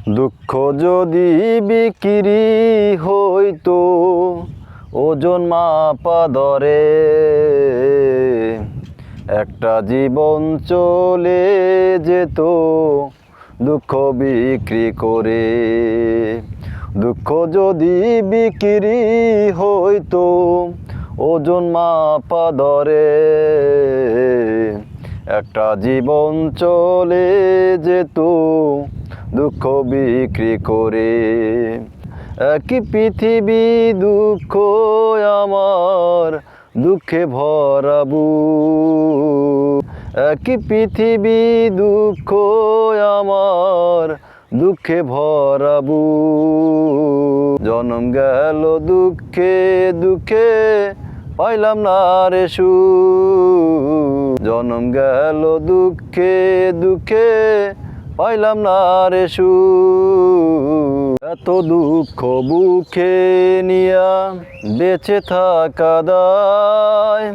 দুঃখ যদি বিক্রি হইতো ওজন মাপা দরে, একটা জীবন চলে যেত দুঃখ বিক্রি করে। দুঃখ যদি বিক্রি হইতো ওজন মাপা দরে, একটা জীবন চলে যেত দুঃখ বিক্রি করে। একই পৃথিবী দুঃখ আমার, দুঃখে ভরা বুক। একই পৃথিবী দুঃখ আমার, দুঃখে ভরা বুক। জনম গেল দুঃখে দুঃখে, পাইলাম না রে সুখ। জনম গেল দুঃখে দুঃখে, পাইলাম না রে সুখ। এত দুঃখ বুকে নিয়া বেঁচে থাকা দায়,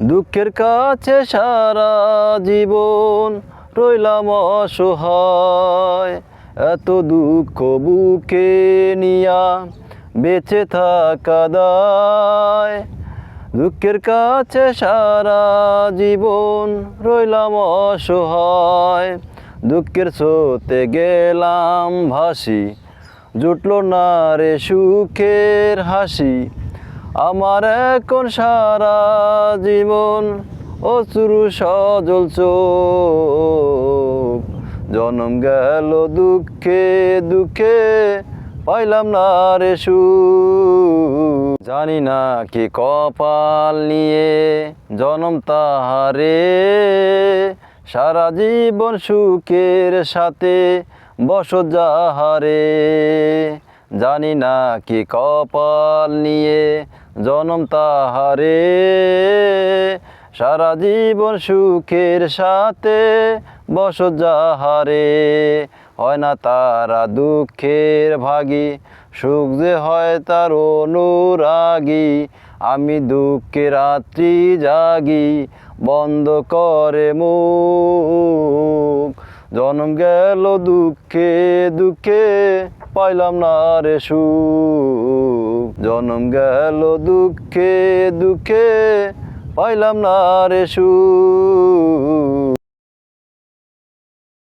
দুঃখের কাছে সারা জীবন রইলাম অসহায়। এত দুঃখ বুকে নিয়া বেঁচে থাকা দায়, দুঃখের কাছে সারা জীবন রইলাম অসহায়। দুঃখের স্রোতে গেলাম ভাসি, জুটলো না রে সুখের হাসি। আমার এখন সারা জীবন অশ্রু সজল চোখ। জনম গেল দুঃখে দুঃখে, পাইলাম না রে সুখ। জানি না কি কপাল নিয়ে জনম তাহারে, সারা জীবন সুখের সাথে বসত যাহারে। জানি না কি কপাল নিয়ে জনম তাহারে, সারা জীবন সুখের সাথে বসত যাহারে। হয় না তারা দুঃখের ভাগী, সুখ যে হয় তার অনুরাগী। আমি দুঃখে রাত্রি জাগি, বন্ধ করে মুখ। জনম গেল দুঃখে দুঃখে, পাইলাম না রে সুখ। জনম গেল দুঃখে দুঃখে, পাইলাম না রে সুখ।